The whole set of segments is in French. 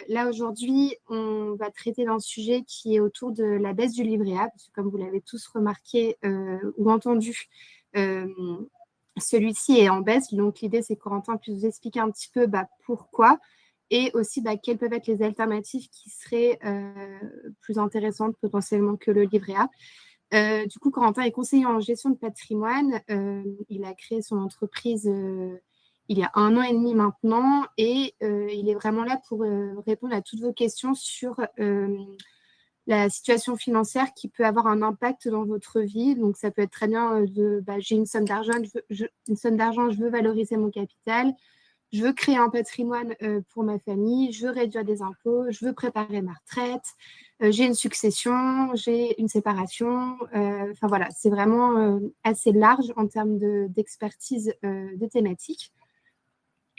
Là, aujourd'hui, on va traiter d'un sujet qui est autour de la baisse du livret A, parce que comme vous l'avez tous remarqué ou entendu, euh, celui-ci est en baisse. Donc, l'idée, c'est que Corentin puisse vous expliquer un petit peu pourquoi et aussi quelles peuvent être les alternatives qui seraient plus intéressantes potentiellement que le livret A. Du coup, Corentin est conseiller en gestion de patrimoine. Il a créé son entreprise il y a 1 an et demi maintenant et il est vraiment là pour répondre à toutes vos questions sur la situation financière qui peut avoir un impact dans votre vie. Donc, ça peut être très bien j'ai une somme d'argent, je veux valoriser mon capital, je veux créer un patrimoine pour ma famille, je veux réduire des impôts, je veux préparer ma retraite, j'ai une succession, j'ai une séparation. Enfin voilà, c'est vraiment assez large en termes d'expertise de thématiques.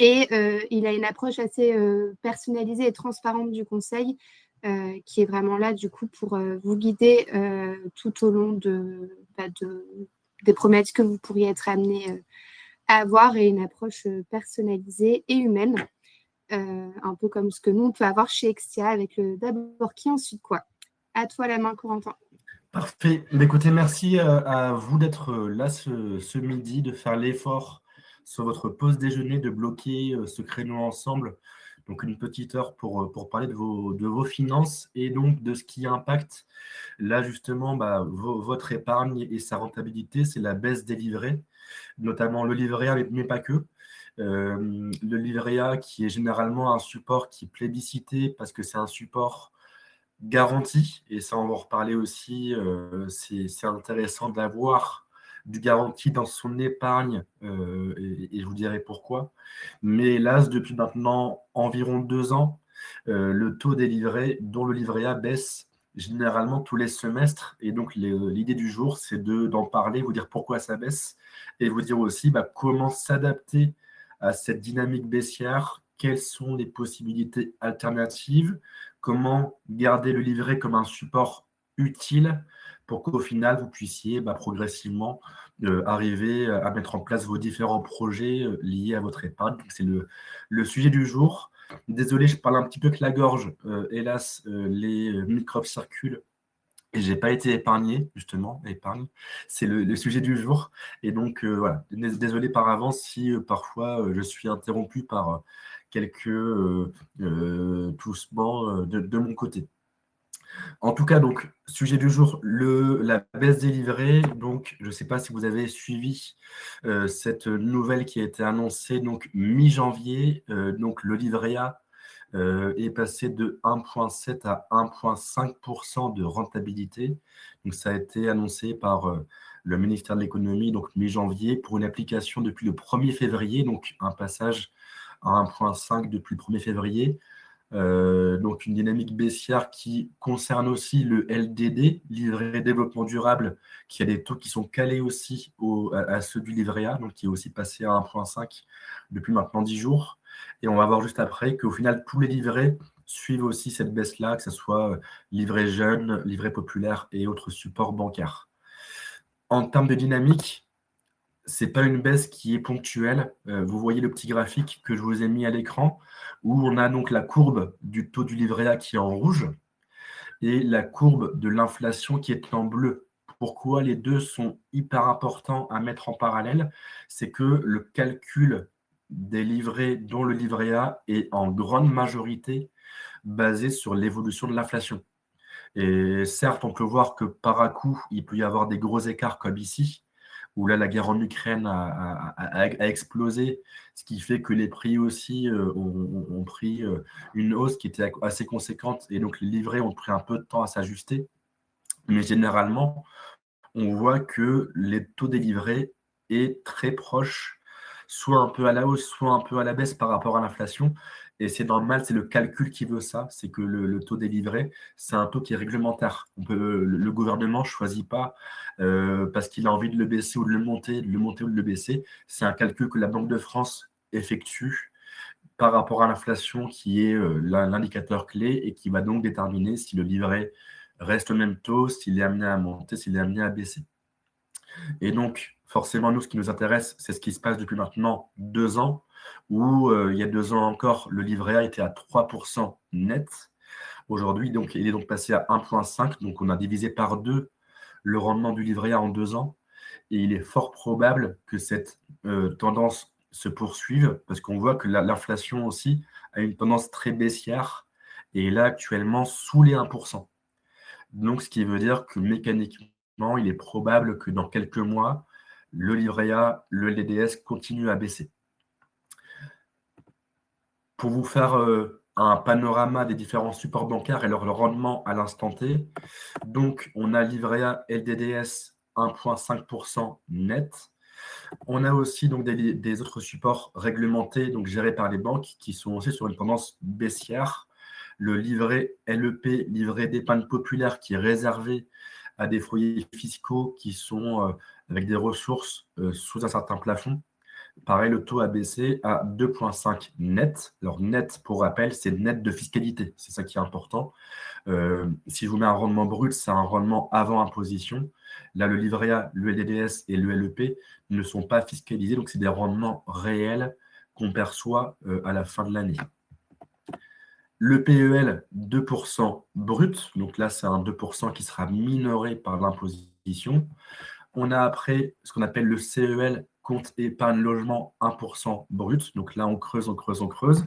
Et il a une approche assez personnalisée et transparente du conseil qui est vraiment là du coup pour vous guider tout au long des problématiques que vous pourriez être amené à avoir et une approche personnalisée et humaine, un peu comme ce que nous on peut avoir chez Extia avec le d'abord qui ensuite quoi. À toi la main, Corentin. Parfait. Écoutez, merci à vous d'être là ce midi, de faire l'effort sur votre pause déjeuner, de bloquer ce créneau ensemble. Donc, une petite heure pour parler de vos finances et donc de ce qui impacte là, justement, votre épargne et sa rentabilité. C'est la baisse des livrets, notamment le livret A, mais pas que. Le livret A qui est généralement un support qui est plébiscité parce que c'est un support garantie, et ça on va en reparler aussi, c'est intéressant d'avoir du garantie dans son épargne, et je vous dirai pourquoi. Mais hélas, depuis maintenant environ 2 ans, le taux des livrets, dont le livret A, baisse généralement tous les semestres. Et donc l'idée du jour, c'est d'en parler, vous dire pourquoi ça baisse, et vous dire aussi comment s'adapter à cette dynamique baissière, quelles sont les possibilités alternatives, comment garder le livret comme un support utile pour qu'au final, vous puissiez progressivement arriver à mettre en place vos différents projets liés à votre épargne. C'est le sujet du jour. Désolé, je parle un petit peu avec la gorge. Hélas, les microbes circulent et j'ai pas été épargné, justement. Épargne, c'est le sujet du jour. Et donc, voilà, désolé par avance si parfois je suis interrompu par quelques toussements de mon côté. En tout cas, donc, sujet du jour, la baisse des livrets. Donc, je ne sais pas si vous avez suivi cette nouvelle qui a été annoncée donc mi-janvier. Donc, le livret A est passé de 1,7 à 1,5% de rentabilité. Donc, ça a été annoncé par le ministère de l'Économie, donc mi-janvier, pour une application depuis le 1er février, donc un passage à 1,5 depuis le 1er février. Donc une dynamique baissière qui concerne aussi le LDD, livret développement durable, qui a des taux qui sont calés aussi à ceux du livret A, donc qui est aussi passé à 1,5 depuis maintenant 10 jours. Et on va voir juste après qu'au final, tous les livrets suivent aussi cette baisse-là, que ce soit livret jeune, livret populaire et autres supports bancaires. En termes de dynamique, c'est pas une baisse qui est ponctuelle. Vous voyez le petit graphique que je vous ai mis à l'écran, où on a donc la courbe du taux du livret A qui est en rouge et la courbe de l'inflation qui est en bleu. Pourquoi les deux sont hyper importants à mettre en parallèle? C'est que le calcul des livrets, dont le livret A, est en grande majorité basé sur l'évolution de l'inflation. Et certes, on peut voir que par à coup, il peut y avoir des gros écarts comme ici, où là, la guerre en Ukraine a explosé, ce qui fait que les prix aussi ont pris une hausse qui était assez conséquente, et donc les livrets ont pris un peu de temps à s'ajuster. Mais généralement, on voit que les taux des livrets est très proche, soit un peu à la hausse, soit un peu à la baisse par rapport à l'inflation. Et c'est normal, c'est le calcul qui veut ça, c'est que le taux des livrets, c'est un taux qui est réglementaire. Le gouvernement ne choisit pas parce qu'il a envie de le baisser ou de le monter, ou de le baisser. C'est un calcul que la Banque de France effectue par rapport à l'inflation qui est l'indicateur clé et qui va donc déterminer si le livret reste au même taux, s'il est amené à monter, s'il est amené à baisser. Et donc, forcément, nous, ce qui nous intéresse, c'est ce qui se passe depuis maintenant 2 ans, où il y a 2 ans encore, le livret A était à 3% net. Aujourd'hui, donc, il est donc passé à 1,5, donc on a divisé par 2 le rendement du livret A en 2 ans. Et il est fort probable que cette tendance se poursuive, parce qu'on voit que l'inflation aussi a une tendance très baissière, et est là actuellement sous les 1%. Donc, ce qui veut dire que mécaniquement, il est probable que dans quelques mois, le livret A, le LDDS continue à baisser. Pour vous faire un panorama des différents supports bancaires et leur rendement à l'instant T, donc on a livret A, LDDS 1,5% net. On a aussi donc des autres supports réglementés, donc gérés par les banques, qui sont aussi sur une tendance baissière. Le livret LEP, livret d'épargne populaire, qui est réservé à des foyers fiscaux qui sont avec des ressources sous un certain plafond. Pareil, le taux a baissé à 2,5 net. Alors net, pour rappel, c'est net de fiscalité. C'est ça qui est important. Si je vous mets un rendement brut, c'est un rendement avant imposition. Là, le livret A, le LDDS et le LEP ne sont pas fiscalisés, donc c'est des rendements réels qu'on perçoit à la fin de l'année. Le PEL, 2% brut, donc là, c'est un 2% qui sera minoré par l'imposition. On a après ce qu'on appelle le CEL, compte épargne logement 1% brut. Donc là, on creuse, on creuse, on creuse.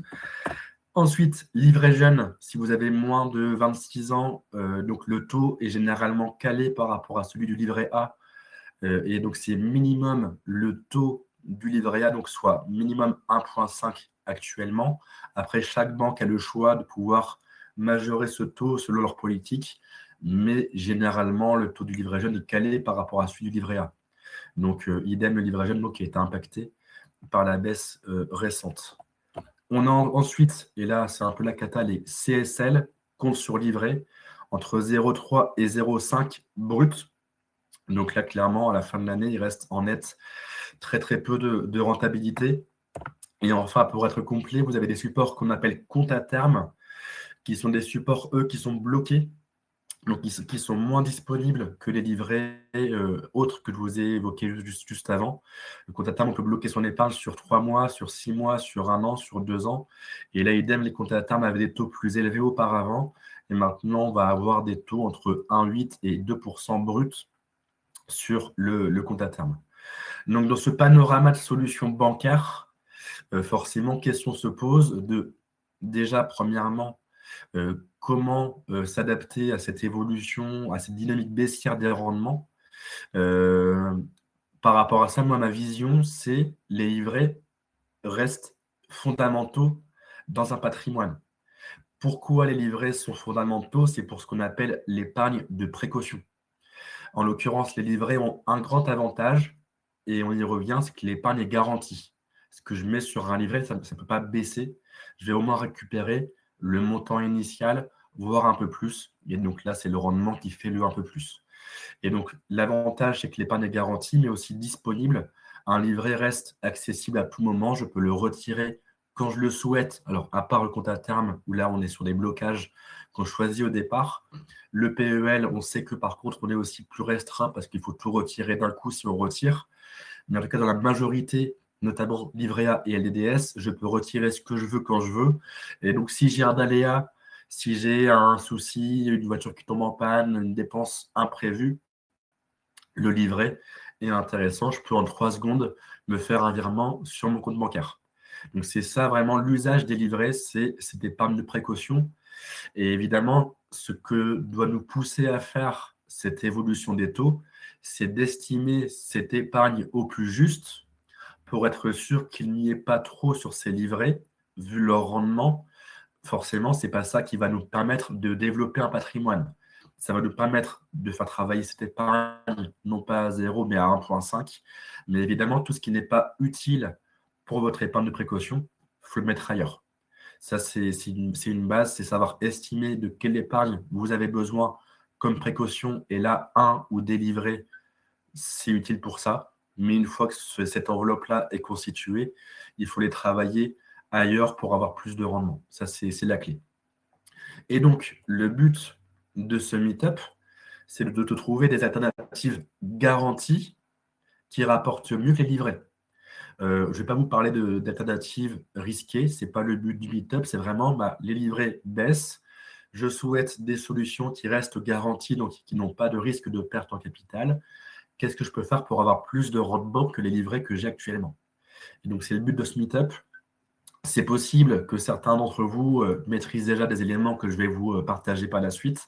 Ensuite, livret jeune, si vous avez moins de 26 ans, donc le taux est généralement calé par rapport à celui du livret A. Et donc, c'est minimum le taux du livret A, donc soit minimum 1,5 actuellement. Après, chaque banque a le choix de pouvoir majorer ce taux selon leur politique, mais généralement, le taux du livret jeune est calé par rapport à celui du livret A. Donc, idem, le livret jeune donc, qui a été impacté par la baisse récente. On a ensuite, et là, c'est un peu la cata, les CSL, compte sur livret, entre 0,3 et 0,5 brut. Donc là, clairement, à la fin de l'année, il reste en net très très peu de rentabilité. Et enfin, pour être complet, vous avez des supports qu'on appelle compte à terme, qui sont des supports, eux, qui sont bloqués, donc qui sont moins disponibles que les livrets autres que je vous ai évoqués juste avant. Le compte à terme, on peut bloquer son épargne sur 3 mois, sur 6 mois, sur 1 an, sur 2 ans. Et là, idem, les comptes à terme avaient des taux plus élevés auparavant. Et maintenant, on va avoir des taux entre 1,8 et 2% bruts sur le compte à terme. Donc, dans ce panorama de solutions bancaires, forcément, question se pose de, déjà, premièrement, comment s'adapter à cette évolution, à cette dynamique baissière des rendements. Par rapport à ça, moi, ma vision, c'est les livrets restent fondamentaux dans un patrimoine. Pourquoi les livrets sont fondamentaux? C'est pour ce qu'on appelle l'épargne de précaution. En l'occurrence, les livrets ont un grand avantage, et on y revient, c'est que l'épargne est garantie. Ce que je mets sur un livret, ça ne peut pas baisser. Je vais au moins récupérer le montant initial, voire un peu plus. Et donc là, c'est le rendement qui fait le un peu plus. Et donc, l'avantage, c'est que l'épargne est garantie, mais aussi disponible. Un livret reste accessible à tout moment. Je peux le retirer quand je le souhaite. Alors, à part le compte à terme, où là, on est sur des blocages qu'on choisit au départ. Le PEL, on sait que par contre, on est aussi plus restreint parce qu'il faut tout retirer d'un coup si on retire. Mais en tout cas, dans la majorité, notamment livret A et LDDS, je peux retirer ce que je veux quand je veux. Et donc, si j'ai un aléa, si j'ai un souci, une voiture qui tombe en panne, une dépense imprévue, le livret est intéressant. Je peux en 3 secondes me faire un virement sur mon compte bancaire. Donc, c'est ça vraiment l'usage des livrets, c'est cette épargne de précaution. Et évidemment, ce que doit nous pousser à faire cette évolution des taux, c'est d'estimer cette épargne au plus juste pour être sûr qu'il n'y ait pas trop sur ces livrets, vu leur rendement. Forcément, ce n'est pas ça qui va nous permettre de développer un patrimoine. Ça va nous permettre de faire travailler cette épargne, non pas à 0, mais à 1,5. Mais évidemment, tout ce qui n'est pas utile pour votre épargne de précaution, il faut le mettre ailleurs. Ça, c'est une base, c'est savoir estimer de quelle épargne vous avez besoin comme précaution. Et là, un ou des livrets, c'est utile pour ça. Mais une fois que cette enveloppe-là est constituée, il faut les travailler ailleurs pour avoir plus de rendement. Ça, c'est la clé. Et donc, le but de ce meet-up, c'est de te trouver des alternatives garanties qui rapportent mieux que les livrets. Je ne vais pas vous parler d'alternatives risquées, ce n'est pas le but du meetup, c'est vraiment les livrets baissent. Je souhaite des solutions qui restent garanties, donc qui n'ont pas de risque de perte en capital. Qu'est-ce que je peux faire pour avoir plus de rendement que les livrets que j'ai actuellement? Et donc, c'est le but de ce meetup. C'est possible que certains d'entre vous maîtrisent déjà des éléments que je vais vous partager par la suite.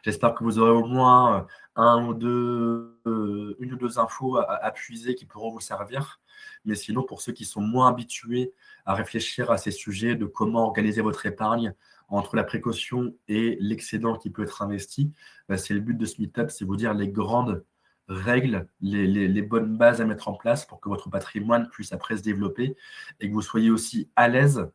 J'espère que vous aurez au moins une ou deux infos à puiser qui pourront vous servir. Mais sinon, pour ceux qui sont moins habitués à réfléchir à ces sujets de comment organiser votre épargne entre la précaution et l'excédent qui peut être investi, c'est le but de ce meetup, c'est vous dire les grandes règles, les bonnes bases à mettre en place pour que votre patrimoine puisse après se développer et que vous soyez aussi à l'aise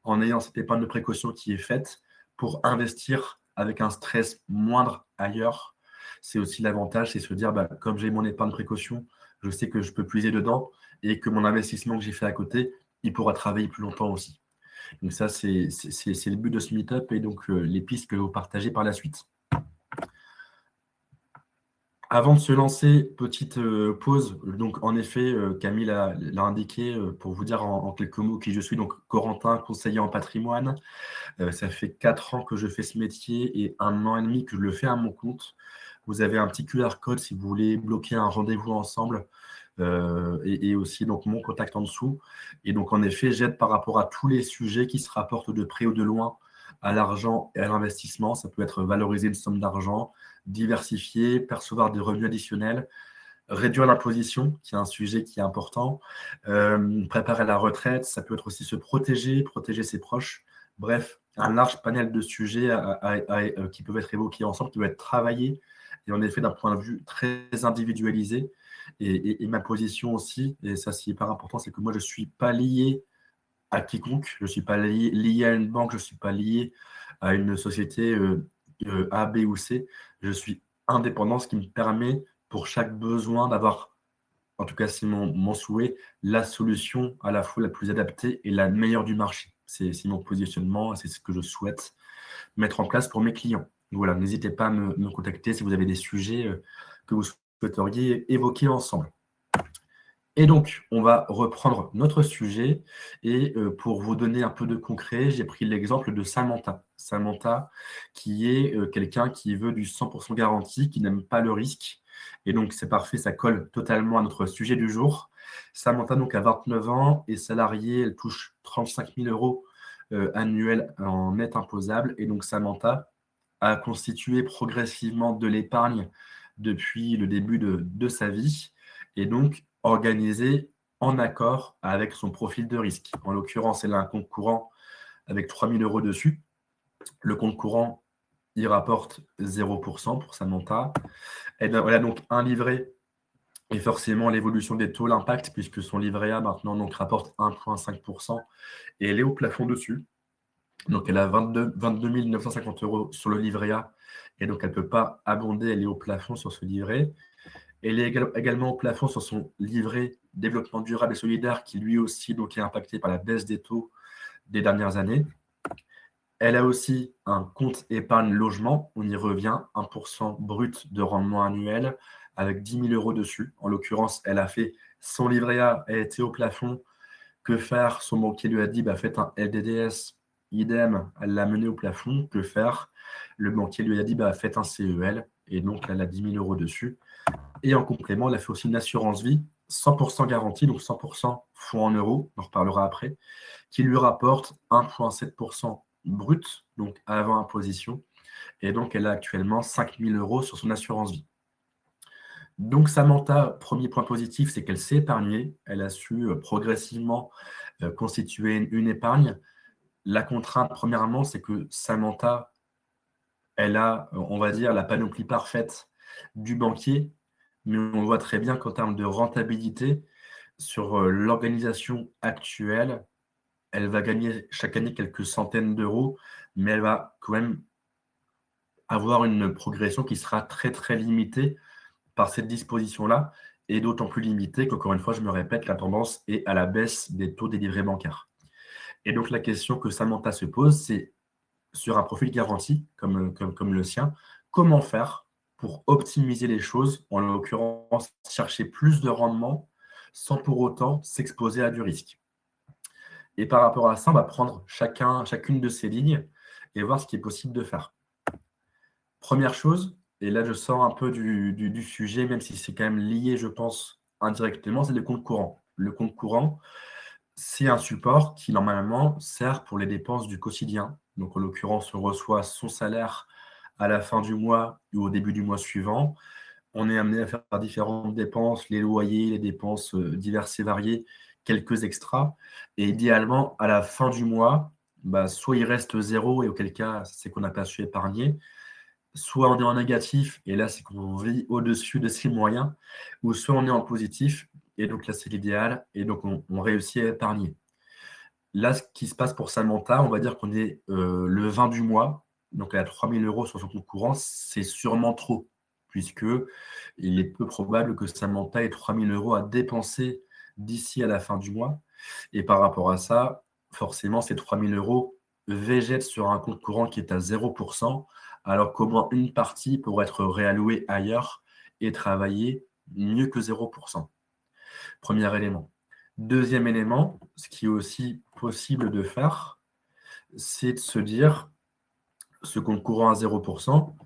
en ayant cette épargne de précaution qui est faite pour investir avec un stress moindre ailleurs. C'est aussi l'avantage, c'est se dire, comme j'ai mon épargne de précaution, je sais que je peux puiser dedans et que mon investissement que j'ai fait à côté, il pourra travailler plus longtemps aussi. Donc ça, c'est le but de ce meetup et donc les pistes que je vais vous partager par la suite. Avant de se lancer, petite pause. Donc, en effet, Camille l'a indiqué pour vous dire en quelques mots qui je suis. Donc, Corentin, conseiller en patrimoine. Ça fait 4 ans que je fais ce métier et 1 an et demi que je le fais à mon compte. Vous avez un petit QR code si vous voulez bloquer un rendez-vous ensemble et aussi donc mon contact en dessous. Et donc, en effet, j'aide par rapport à tous les sujets qui se rapportent de près ou de loin à l'argent et à l'investissement. Ça peut être valoriser une somme d'argent, diversifier, percevoir des revenus additionnels, réduire l'imposition, qui est un sujet qui est important, préparer la retraite, ça peut être aussi se protéger, protéger ses proches. Bref, un large panel de sujets qui peuvent être évoqués ensemble, qui peuvent être travaillés, et en effet d'un point de vue très individualisé. Et ma position aussi, et ça c'est hyper important, c'est que moi je ne suis pas lié à quiconque, je ne suis pas lié à une banque, je ne suis pas lié à une société A, B ou C. Je suis indépendant, ce qui me permet pour chaque besoin d'avoir, en tout cas c'est mon souhait, la solution à la fois la plus adaptée et la meilleure du marché. C'est mon positionnement, c'est ce que je souhaite mettre en place pour mes clients. Voilà, n'hésitez pas à me contacter si vous avez des sujets que vous souhaiteriez évoquer ensemble. Et donc, on va reprendre notre sujet et pour vous donner un peu de concret, j'ai pris l'exemple de Samantha. Samantha, qui est quelqu'un qui veut du 100% garanti, qui n'aime pas le risque. Et donc, c'est parfait, ça colle totalement à notre sujet du jour. Samantha, donc, a 29 ans, est salariée, elle touche 35 000 euros annuels en net imposable. Et donc, Samantha a constitué progressivement de l'épargne depuis le début de sa vie. Et donc, organisé en accord avec son profil de risque. En l'occurrence, elle a un compte courant avec 3 000 euros dessus. Le compte courant, il rapporte 0% pour Samantha. Elle a donc un livret et forcément l'évolution des taux l'impact puisque son livret A maintenant donc, rapporte 1,5% et elle est au plafond dessus. Donc elle a 22 950 euros sur le livret A et donc elle ne peut pas abonder, elle est au plafond sur ce livret. Elle est également au plafond sur son livret développement durable et solidaire qui lui aussi donc, est impacté par la baisse des taux des dernières années. Elle a aussi un compte épargne logement, on y revient, 1% brut de rendement annuel avec 10 000 euros dessus. En l'occurrence, elle a fait son livret A, elle était au plafond. Que faire? Son banquier lui a dit faites un LDDS, idem, elle l'a mené au plafond. Que faire? Le banquier lui a dit faites un CEL et donc elle a 10 000 euros dessus. Et en complément, elle a fait aussi une assurance vie 100% garantie, donc 100% fonds en euros, on en reparlera après, qui lui rapporte 1,7% brut, donc avant imposition. Et donc, elle a actuellement 5 000 euros sur son assurance vie. Donc, Samantha, premier point positif, c'est qu'elle s'est épargnée. Elle a su progressivement constituer une épargne. La contrainte, premièrement, c'est que Samantha, elle a, on va dire, la panoplie parfaite du banquier, mais on voit très bien qu'en termes de rentabilité, sur l'organisation actuelle, elle va gagner chaque année quelques centaines d'euros, mais elle va quand même avoir une progression qui sera très, très limitée par cette disposition-là, et d'autant plus limitée qu'encore une fois, je me répète, la tendance est à la baisse des taux des livrets bancaires. Et donc, la question que Samantha se pose, c'est sur un profil garanti comme le sien, comment faire pour optimiser les choses, en l'occurrence, chercher plus de rendement sans pour autant s'exposer à du risque. Et par rapport à ça, on va prendre chacune de ces lignes et voir ce qui est possible de faire. Première chose, et là je sors un peu du sujet, même si c'est quand même lié, je pense, indirectement, c'est le compte courant. Le compte courant, c'est un support qui, normalement, sert pour les dépenses du quotidien. Donc, en l'occurrence, on reçoit son salaire à la fin du mois ou au début du mois suivant. On est amené à faire différentes dépenses, les loyers, les dépenses diverses et variées, quelques extras. Et idéalement, à la fin du mois, soit il reste zéro, et auquel cas, c'est qu'on n'a pas su épargner, soit on est en négatif, et là, c'est qu'on vit au-dessus de ses moyens, ou soit on est en positif, et donc là, c'est l'idéal, et donc on réussit à épargner. Là, ce qui se passe pour Samantha, on va dire qu'on est le 20 du mois, donc elle a 3 000 € sur son compte courant, c'est sûrement trop, puisque il est peu probable que Samantha ait 3 000 € à dépenser d'ici à la fin du mois. Et par rapport à ça, forcément, ces 3 000 € végètent sur un compte courant qui est à 0%, alors qu'au moins une partie pourrait être réallouée ailleurs et travailler mieux que 0%. Premier élément. Deuxième élément, ce qui est aussi possible de faire, c'est de se dire, ce compte courant à 0%,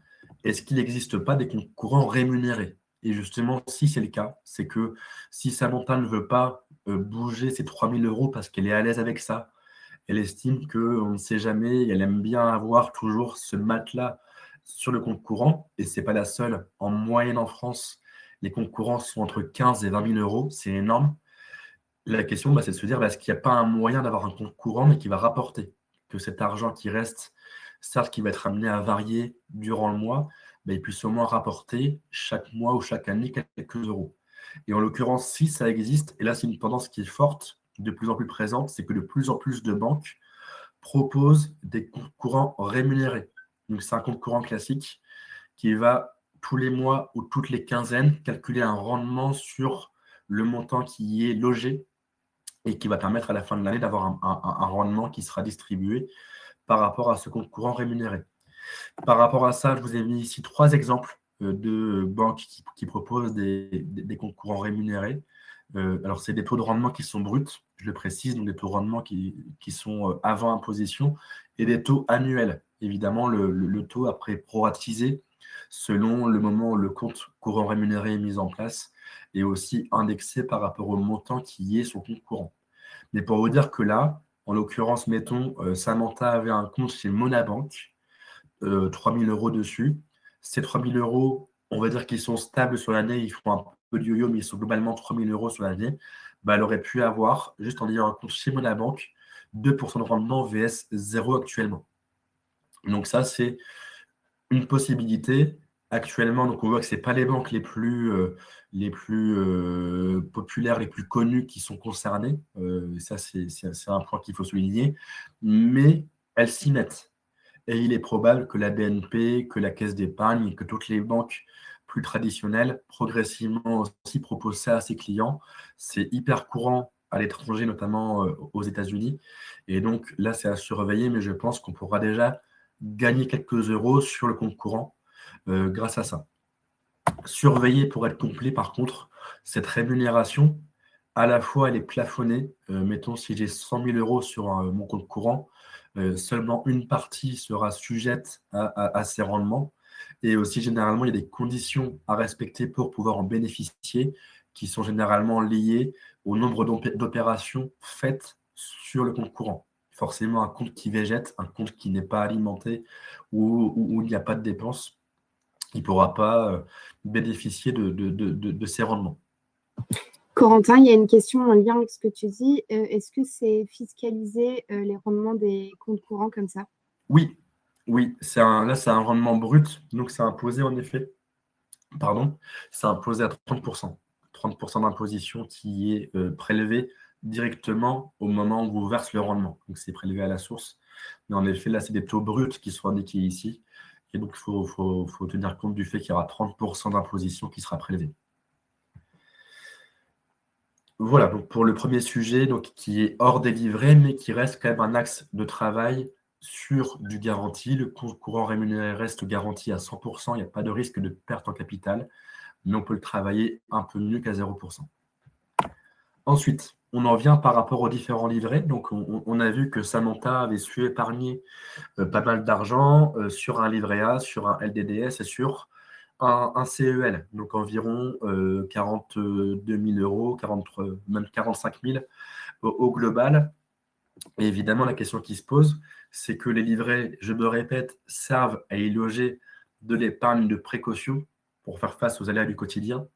est-ce qu'il n'existe pas des comptes courants rémunérés? Et justement, si c'est le cas, c'est que si Samantha ne veut pas bouger ses 3 000 € parce qu'elle est à l'aise avec ça, elle estime qu'on ne sait jamais, elle aime bien avoir toujours ce matelas sur le compte courant, et ce n'est pas la seule. En moyenne en France, les comptes courants sont entre 15 et 20 000 €, c'est énorme. La question, c'est de se dire, est-ce qu'il n'y a pas un moyen d'avoir un compte courant, mais qui va rapporter? Que cet argent qui reste, certes, qui va être amené à varier durant le mois, il puisse au moins rapporter chaque mois ou chaque année quelques euros. Et en l'occurrence, si ça existe, et là, c'est une tendance qui est forte, de plus en plus présente, c'est que de plus en plus de banques proposent des comptes courants rémunérés. Donc, c'est un compte courant classique qui va tous les mois ou toutes les quinzaines calculer un rendement sur le montant qui y est logé et qui va permettre à la fin de l'année d'avoir un rendement qui sera distribué par rapport à ce compte courant rémunéré. Par rapport à ça, je vous ai mis ici 3 exemples de banques qui proposent des comptes courants rémunérés. Alors, c'est des taux de rendement qui sont bruts, je le précise, donc des taux de rendement qui sont avant imposition, et des taux annuels. Évidemment, le taux après proratisé selon le moment où le compte courant rémunéré est mis en place, et aussi indexé par rapport au montant qui est son compte courant. Mais pour vous dire que là, en l'occurrence, mettons, Samantha avait un compte chez Monabank, 3 000 € dessus. Ces 3 000 €, on va dire qu'ils sont stables sur l'année, ils font un peu de yo-yo, mais ils sont globalement 3 000 € sur l'année. Elle aurait pu avoir, juste en ayant un compte chez Monabank, 2% de rendement VS 0 actuellement. Donc ça, c'est une possibilité. Actuellement, donc on voit que ce n'est pas les banques les plus populaires, les plus connues qui sont concernées. Ça, c'est un point qu'il faut souligner. Mais elles s'y mettent. Et il est probable que la BNP, que la Caisse d'épargne et que toutes les banques plus traditionnelles, progressivement aussi, proposent ça à ses clients. C'est hyper courant à l'étranger, notamment aux États-Unis. Et donc là, c'est à surveiller, mais je pense qu'on pourra déjà gagner quelques euros sur le compte courant grâce à ça. Surveiller pour être complet, par contre, cette rémunération, à la fois, elle est plafonnée. Mettons, si j'ai 100 000 € sur mon compte courant, seulement une partie sera sujette à ces rendements. Et aussi, généralement, il y a des conditions à respecter pour pouvoir en bénéficier qui sont généralement liées au nombre d'opérations faites sur le compte courant. Forcément, un compte qui végète, un compte qui n'est pas alimenté où il n'y a pas de dépenses, il ne pourra pas bénéficier de ces rendements. Corentin, il y a une question en lien avec ce que tu dis. Est-ce que c'est fiscaliser les rendements des comptes courants comme ça? Oui, oui, là, c'est un rendement brut, donc c'est imposé en effet. Pardon, c'est imposé à 30%. 30% d'imposition qui est prélevé directement au moment où vous verse le rendement. Donc, c'est prélevé à la source. Mais en effet, là, c'est des taux bruts qui sont indiqués ici. Et donc, il faut tenir compte du fait qu'il y aura 30% d'imposition qui sera prélevée. Voilà, donc pour le premier sujet, donc, qui est hors des livrets, mais qui reste quand même un axe de travail sur du garanti. Le compte courant rémunéré reste garanti à 100%. Il n'y a pas de risque de perte en capital, mais on peut le travailler un peu mieux qu'à 0%. Ensuite, on en vient par rapport aux différents livrets. Donc, on a vu que Samantha avait su épargner pas mal d'argent sur un livret A, sur un LDDS et sur un CEL, donc environ 42 000 euros, même 45 000 au global. Et évidemment, la question qui se pose, c'est que les livrets, je me répète, servent à y loger de l'épargne de précaution pour faire face aux aléas du quotidien.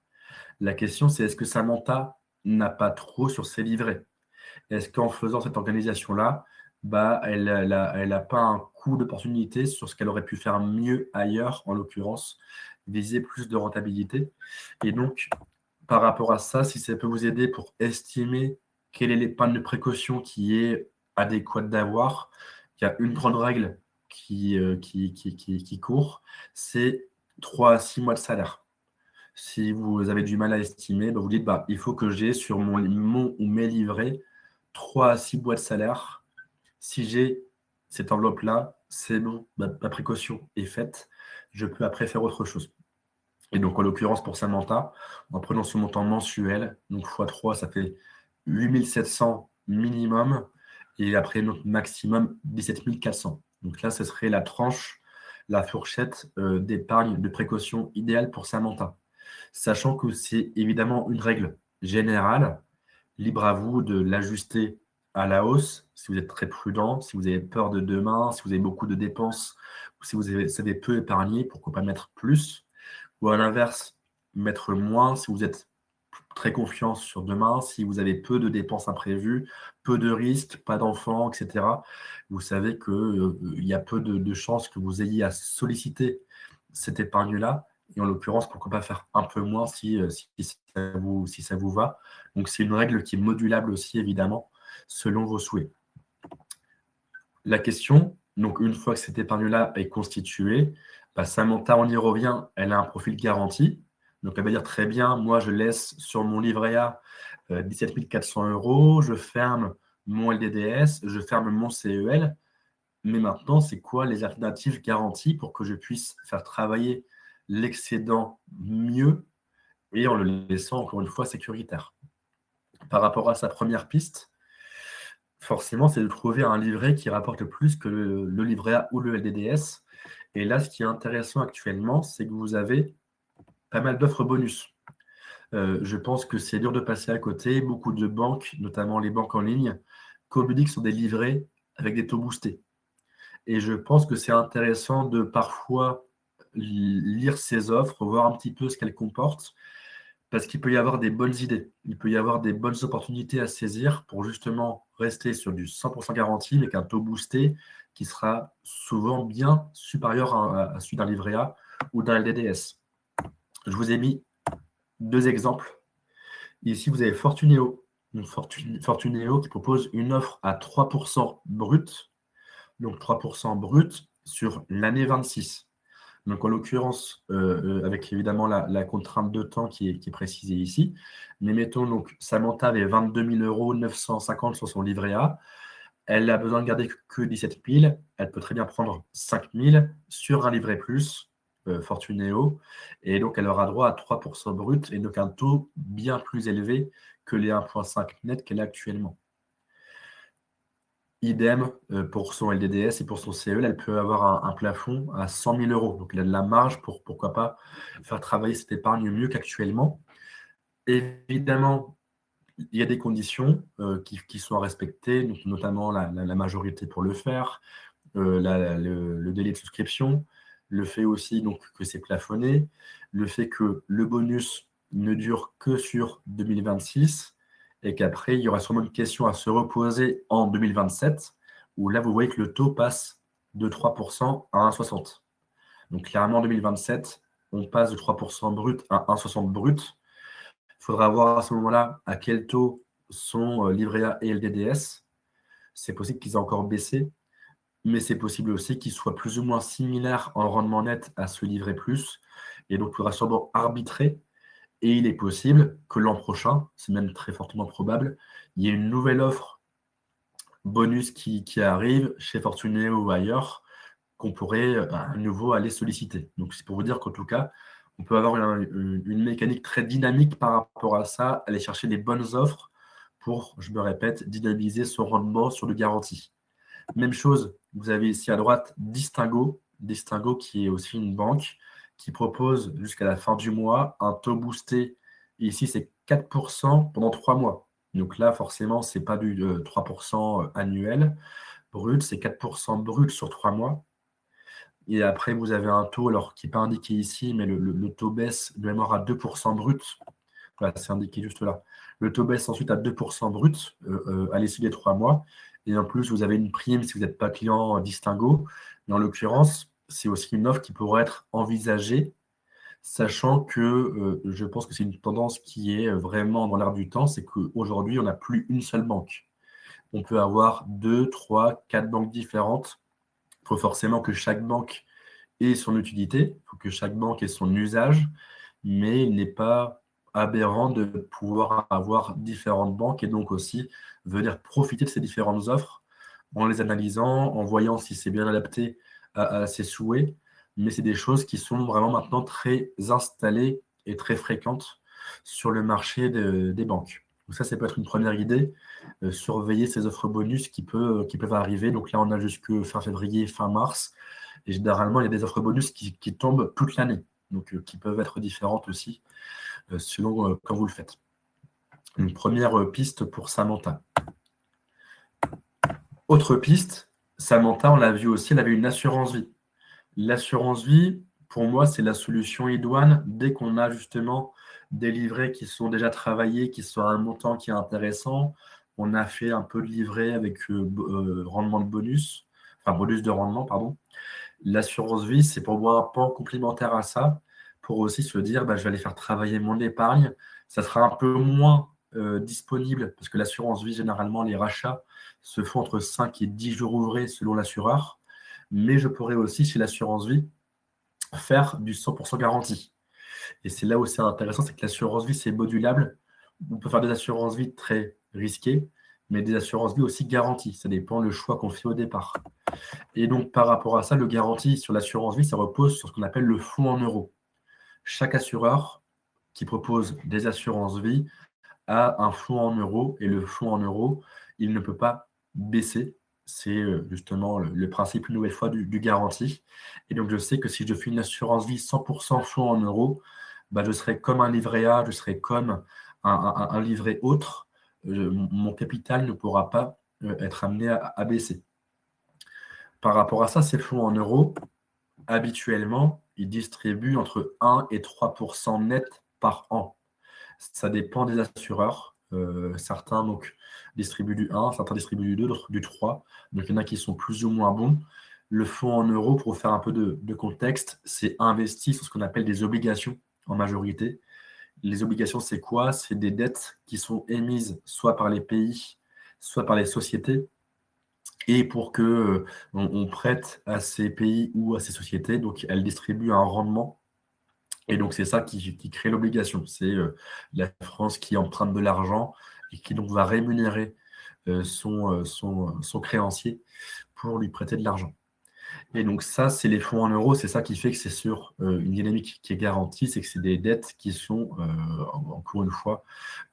La question, c'est est-ce que Samantha n'a pas trop sur ses livrets? Est-ce qu'en faisant cette organisation-là, elle n'a pas un coût d'opportunité sur ce qu'elle aurait pu faire mieux ailleurs, en l'occurrence, viser plus de rentabilité? Et donc, par rapport à ça, si ça peut vous aider pour estimer quelle est l'épargne de précaution qui est adéquate d'avoir, il y a une grande règle qui court, c'est 3 à 6 mois de salaire. Si vous avez du mal à estimer, vous dites il faut que j'ai sur mon ou mes livrets 3 à 6 mois de salaire. Si j'ai cette enveloppe-là, c'est bon, ma précaution est faite. Je peux après faire autre chose. Et donc, en l'occurrence, pour Samantha, en prenant son montant mensuel, donc x3, ça fait 8 700 minimum. Et après, notre maximum, 17 400. Donc là, ce serait la tranche, la fourchette d'épargne de précaution idéale pour Samantha. Sachant que c'est évidemment une règle générale, libre à vous de l'ajuster à la hausse, si vous êtes très prudent, si vous avez peur de demain, si vous avez beaucoup de dépenses, ou si vous savez peu épargner, pourquoi pas mettre plus, ou à l'inverse, mettre moins si vous êtes très confiant sur demain, si vous avez peu de dépenses imprévues, peu de risques, pas d'enfants, etc. Vous savez qu'il y a peu de chances que vous ayez à solliciter cette épargne-là. Et en l'occurrence, pourquoi pas faire un peu moins si ça vous va. Donc, c'est une règle qui est modulable aussi, évidemment, selon vos souhaits. La question, donc une fois que cette épargne-là est constituée, Samantha, on y revient, elle a un profil garanti. Donc, elle va dire très bien, moi, je laisse sur mon livret A 17 400 euros, je ferme mon LDDS, je ferme mon CEL. Mais maintenant, c'est quoi les alternatives garanties pour que je puisse faire travailler l'excédent mieux et en le laissant, encore une fois, sécuritaire? Par rapport à sa première piste, forcément, c'est de trouver un livret qui rapporte le plus que le livret A ou le LDDS. Et là, ce qui est intéressant actuellement, c'est que vous avez pas mal d'offres bonus. Je pense que c'est dur de passer à côté. Beaucoup de banques, notamment les banques en ligne, communiquent sur des livrets avec des taux boostés. Et je pense que c'est intéressant de parfois lire ces offres, voir un petit peu ce qu'elles comportent, parce qu'il peut y avoir des bonnes idées, il peut y avoir des bonnes opportunités à saisir pour justement rester sur du 100% garanti avec un taux boosté qui sera souvent bien supérieur à celui d'un livret A ou d'un LDDS. Je vous ai mis 2 exemples. Ici, vous avez Fortuneo. Fortuneo qui propose une offre à 3% brut, donc 3% brut sur l'année 26. Donc, en l'occurrence, avec évidemment la contrainte de temps qui est précisée ici. Mais mettons, donc, Samantha avait 22 950 € sur son livret A. Elle a besoin de garder que 17 000. Elle peut très bien prendre 5 000 sur un livret plus, Fortuneo. Et donc, elle aura droit à 3% brut et donc un taux bien plus élevé que les 1,5 net qu'elle a actuellement. Idem pour son LDDS et pour son CEL, elle peut avoir un plafond à 100 000 €. Donc, elle a de la marge pour, pourquoi pas, faire travailler cette épargne mieux qu'actuellement. Évidemment, il y a des conditions qui sont à respecter, donc notamment la majorité pour le faire, le délai de souscription, le fait aussi donc, que c'est plafonné, le fait que le bonus ne dure que sur 2026 et qu'après, il y aura sûrement une question à se reposer en 2027, où là, vous voyez que le taux passe de 3% à 1,60. Donc, clairement, en 2027, on passe de 3% brut à 1,60 brut. Il faudra voir à ce moment-là à quel taux sont livrés A et LDDS. C'est possible qu'ils aient encore baissé, mais c'est possible aussi qu'ils soient plus ou moins similaires en rendement net à ce livret plus. Et donc, il faudra sûrement arbitrer. Et il est possible que l'an prochain, c'est même très fortement probable, il y ait une nouvelle offre bonus qui arrivent chez Fortunéo ou ailleurs qu'on pourrait à nouveau aller solliciter. Donc, c'est pour vous dire qu'en tout cas, on peut avoir une mécanique très dynamique par rapport à ça, aller chercher les bonnes offres pour, je me répète, dynamiser son rendement sur le garantie. Même chose, vous avez ici à droite Distingo, Distingo qui est aussi une banque qui propose jusqu'à la fin du mois un taux boosté. Ici, c'est 4% pendant 3 mois. Donc là, forcément, ce n'est pas du 3% annuel brut, c'est 4% brut sur 3 mois. Et après, vous avez un taux, alors qui n'est pas indiqué ici, mais le taux baisse de mémoire à 2% brut. Voilà, c'est indiqué juste là. Le taux baisse ensuite à 2% brut à l'issue des 3 mois. Et en plus, vous avez une prime si vous n'êtes pas client Distingo. Mais en l'occurrence, c'est aussi une offre qui pourrait être envisagée, sachant que je pense que c'est une tendance qui est vraiment dans l'air du temps, c'est qu'aujourd'hui, on n'a plus une seule banque. On peut avoir 2, 3, 4 banques différentes. Il faut forcément que chaque banque ait son utilité, il faut que chaque banque ait son usage, mais il n'est pas aberrant de pouvoir avoir différentes banques et donc aussi venir profiter de ces différentes offres en les analysant, en voyant si c'est bien adapté à ses souhaits. Mais c'est des choses qui sont vraiment maintenant très installées et très fréquentes sur le marché des banques. Donc ça peut être une première idée, surveiller ces offres bonus qui peuvent arriver. Donc là, on a jusque fin février, fin mars. Et généralement, il y a des offres bonus qui tombent toute l'année, donc qui peuvent être différentes aussi selon quand vous le faites. Une première piste pour Samantha. Autre piste, Samantha, on l'a vu aussi, elle avait une assurance vie. L'assurance vie, pour moi, c'est la solution idoine dès qu'on a justement des livrets qui sont déjà travaillés, qui sont à un montant qui est intéressant. On a fait un peu de livret avec rendement de bonus, enfin bonus de rendement, pardon. L'assurance vie, c'est pour moi un pan complémentaire à ça, pour aussi se dire, je vais aller faire travailler mon épargne. Ça sera un peu moins disponible, parce que l'assurance vie, généralement, les rachats se font entre 5 et 10 jours ouvrés selon l'assureur. Mais je pourrais aussi, chez l'assurance vie, faire du 100% garantie. Et c'est là où c'est intéressant, c'est que l'assurance vie, c'est modulable. On peut faire des assurances vie très risquées, mais des assurances vie aussi garanties. Ça dépend le choix qu'on fait au départ. Et donc, par rapport à ça, le garantie sur l'assurance vie, ça repose sur ce qu'on appelle le fonds en euros. Chaque assureur qui propose des assurances vie a un fonds en euros, et le fonds en euros, il ne peut pas baisser. C'est justement le principe, une nouvelle fois, du garantie. Et donc, je sais que si je fais une assurance vie 100% fonds en euros, je serai comme un livret A, je serai comme un livret autre. Mon capital ne pourra pas être amené à baisser. Par rapport à ça, ces fonds en euros, habituellement, ils distribuent entre 1 et 3% net par an. Ça dépend des assureurs. Certains donc, distribuent du 1, certains distribuent du 2, d'autres du 3. Donc, il y en a qui sont plus ou moins bons. Le fonds en euros, pour faire un peu de contexte, c'est investi sur ce qu'on appelle des obligations en majorité. Les obligations, c'est quoi? C'est des dettes qui sont émises soit par les pays, soit par les sociétés. Et pour que on prête à ces pays ou à ces sociétés, donc elles distribuent un rendement. Et donc c'est ça qui crée l'obligation. C'est la France qui emprunte de l'argent et qui donc va rémunérer son créancier pour lui prêter de l'argent. Et donc ça, c'est les fonds en euros. C'est ça qui fait que c'est sur une dynamique qui est garantie, c'est que c'est des dettes qui sont, encore une fois,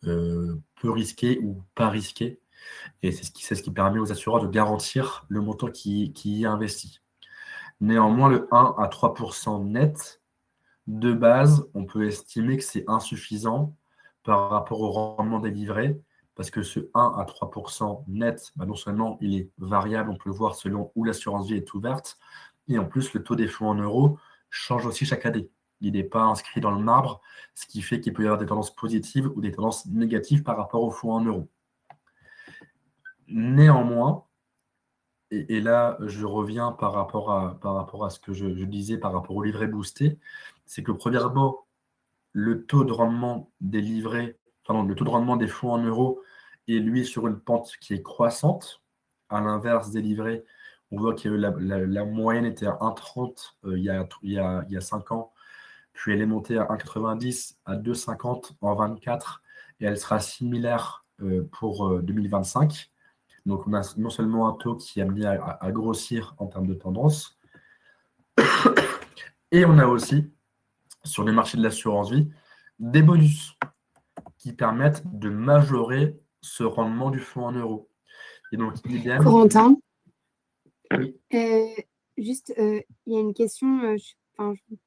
peu risquées ou pas risquées. Et c'est ce qui permet aux assureurs de garantir le montant qui y est investi. Néanmoins, le 1 à 3% net, de base, on peut estimer que c'est insuffisant par rapport au rendement des livrets, parce que ce 1 à 3% net, non seulement il est variable, on peut le voir selon où l'assurance vie est ouverte, et en plus, le taux des fonds en euros change aussi chaque année. Il n'est pas inscrit dans le marbre, ce qui fait qu'il peut y avoir des tendances positives ou des tendances négatives par rapport aux fonds en euros. Néanmoins, et là, je reviens par rapport à ce que je disais par rapport au livret boosté, c'est que premièrement, le taux de rendement des livrets, le taux de rendement des fonds en euros est lui sur une pente qui est croissante. À l'inverse des livrets, on voit que la moyenne était à 1,30 il y a 5 ans, puis elle est montée à 1,90, à 2,50 en 24, et elle sera similaire pour 2025. Donc, on a non seulement un taux qui est amené à grossir en termes de tendance, et on a aussi, sur les marchés de l'assurance vie, des bonus qui permettent de majorer ce rendement du fonds en euros. Et donc, l'idéal. Corentin, Oui. juste, il y a une question, je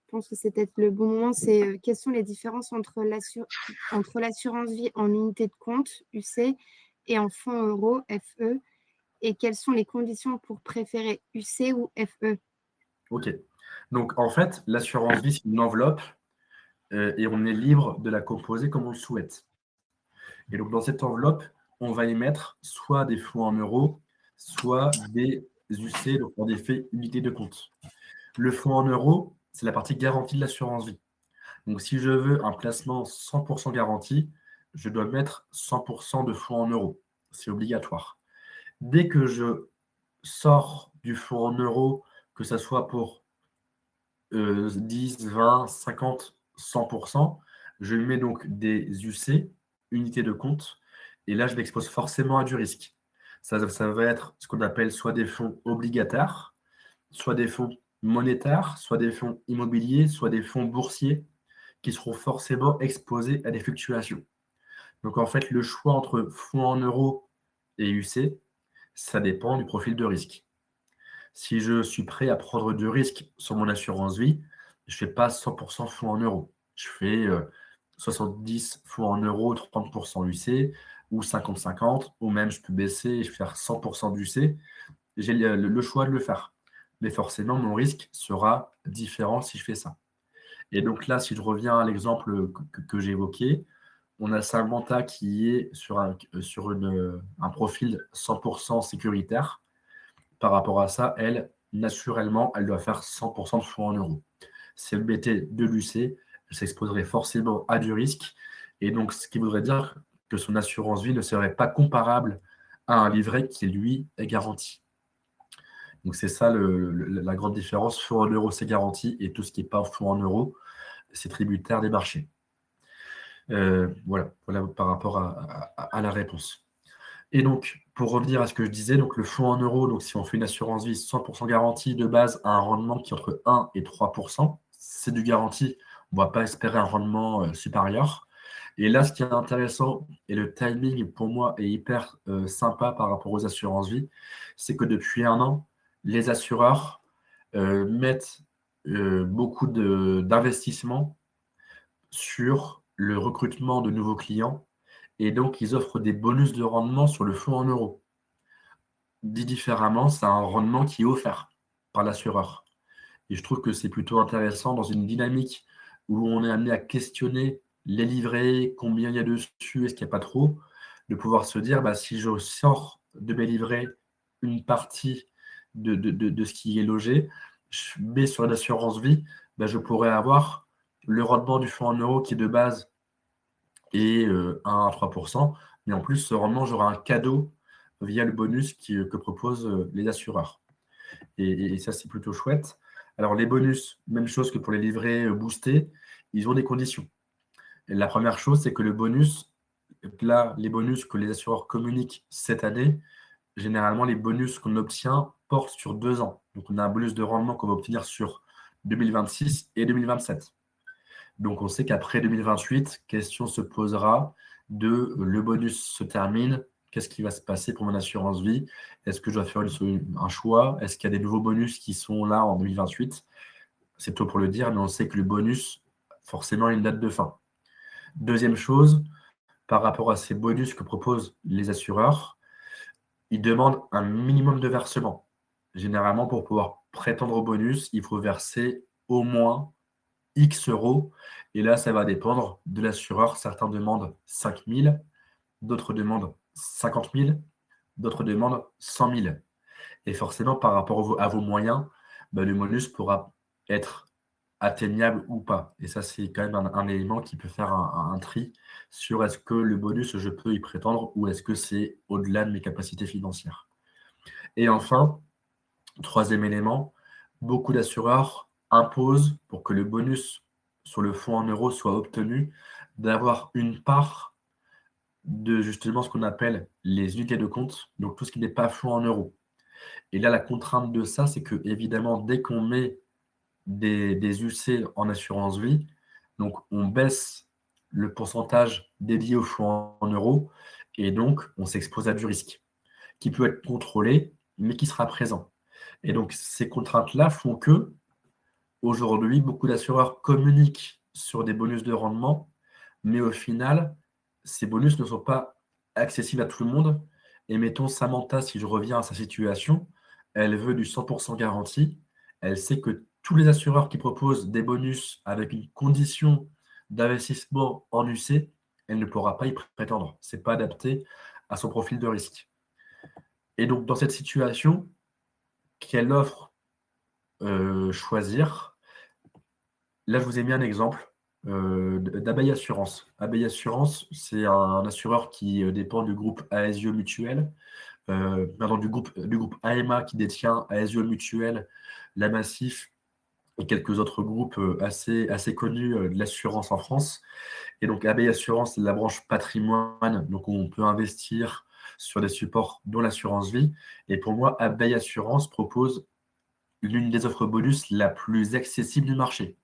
pense que c'est peut-être le bon moment, c'est quelles sont les différences entre l'assurance vie en unité de compte, UC, et en fonds euros, FE, et quelles sont les conditions pour préférer UC ou FE? OK. Donc, en fait, l'assurance vie, c'est une enveloppe et on est libre de la composer comme on le souhaite. Et donc, dans cette enveloppe, on va y mettre soit des fonds en euros, soit des UC, donc en effet, unités de compte. Le fonds en euros, c'est la partie garantie de l'assurance vie. Donc, si je veux un placement 100% garanti, je dois mettre 100% de fonds en euros. C'est obligatoire. Dès que je sors du fonds en euros, que ce soit pour 10, 20, 50, 100%, je mets donc des UC, unités de compte, et là, je m'expose forcément à du risque. Ça va être ce qu'on appelle soit des fonds obligataires, soit des fonds monétaires, soit des fonds immobiliers, soit des fonds boursiers qui seront forcément exposés à des fluctuations. Donc, en fait, le choix entre fonds en euros et UC, ça dépend du profil de risque. Si je suis prêt à prendre du risque sur mon assurance vie, je ne fais pas 100% fonds en euros. Je fais 70 fonds en euros, 30% UC, ou 50-50, ou même je peux baisser et faire 100% d'UC. J'ai le choix de le faire. Mais forcément, mon risque sera différent si je fais ça. Et donc là, si je reviens à l'exemple que j'ai évoqué, on a Samantha qui est sur un profil 100% sécuritaire. Par rapport à ça, elle, naturellement, elle doit faire 100% de fonds en euros. Si elle mettait de l'UC, elle s'exposerait forcément à du risque. Et donc, ce qui voudrait dire que son assurance vie ne serait pas comparable à un livret qui, lui, est garanti. Donc, c'est ça la grande différence. Fonds en euros, c'est garanti. Et tout ce qui n'est pas fonds en euros, c'est tributaire des marchés. Voilà par rapport à la réponse. Et donc, pour revenir à ce que je disais, donc le fonds en euros, donc si on fait une assurance vie 100% garantie de base à un rendement qui est entre 1 et 3%, c'est du garanti. On ne va pas espérer un rendement supérieur. Et là, ce qui est intéressant, et le timing pour moi est hyper sympa par rapport aux assurances vie, c'est que depuis un an, les assureurs mettent beaucoup d'investissements sur le recrutement de nouveaux clients et donc ils offrent des bonus de rendement sur le fonds en euros. Dit différemment, c'est un rendement qui est offert par l'assureur. Et je trouve que c'est plutôt intéressant dans une dynamique où on est amené à questionner les livrets, combien il y a dessus, est-ce qu'il n'y a pas trop, de pouvoir se dire, si je sors de mes livrets une partie de ce qui est logé, je mets sur l'assurance vie, je pourrais avoir le rendement du fonds en euros qui est de base et 1 à 3%, mais en plus, ce rendement, j'aurai un cadeau via le bonus que proposent les assureurs. Et ça, c'est plutôt chouette. Alors, les bonus, même chose que pour les livrets boostés, ils ont des conditions. Et la première chose, c'est que le bonus, là, les bonus que les assureurs communiquent cette année, généralement, les bonus qu'on obtient portent sur 2 ans. Donc, on a un bonus de rendement qu'on va obtenir sur 2026 et 2027. Donc, on sait qu'après 2028, question se posera de le bonus se termine, qu'est-ce qui va se passer pour mon assurance vie? Est-ce que je dois faire un choix? Est-ce qu'il y a des nouveaux bonus qui sont là en 2028? C'est tôt pour le dire, mais on sait que le bonus, forcément, a une date de fin. Deuxième chose, par rapport à ces bonus que proposent les assureurs, ils demandent un minimum de versement. Généralement, pour pouvoir prétendre au bonus, il faut verser au moins X euros. Et là, ça va dépendre de l'assureur. Certains demandent 5 000, d'autres demandent 50 000, d'autres demandent 100 000. Et forcément, par rapport à vos moyens, le bonus pourra être atteignable ou pas. Et ça, c'est quand même un élément qui peut faire un tri sur est-ce que le bonus, je peux y prétendre ou est-ce que c'est au-delà de mes capacités financières. Et enfin, troisième élément, beaucoup d'assureurs imposent pour que le bonus sur le fonds en euros soit obtenu, d'avoir une part de justement ce qu'on appelle les unités de compte, donc tout ce qui n'est pas fonds en euros. Et là, la contrainte de ça, c'est que évidemment, dès qu'on met des UC en assurance vie, donc on baisse le pourcentage dédié aux fonds en euros et donc on s'expose à du risque qui peut être contrôlé, mais qui sera présent. Et donc ces contraintes-là font que aujourd'hui, beaucoup d'assureurs communiquent sur des bonus de rendement, mais au final, ces bonus ne sont pas accessibles à tout le monde. Et mettons Samantha, si je reviens à sa situation, elle veut du 100% garantie. Elle sait que tous les assureurs qui proposent des bonus avec une condition d'investissement en UC, elle ne pourra pas y prétendre. Ce n'est pas adapté à son profil de risque. Et donc, dans cette situation, quelle offre choisir? Là, je vous ai mis un exemple d'Abeille Assurance. Abeille Assurance, c'est un assureur qui dépend du groupe Aesio Mutuel, pardon, du groupe AMA qui détient Aesio Mutuel, La Massif et quelques autres groupes assez connus de l'assurance en France. Et donc, Abeille Assurance, c'est la branche patrimoine, donc on peut investir sur des supports dont l'assurance vie. Et pour moi, Abeille Assurance propose l'une des offres bonus la plus accessible du marché.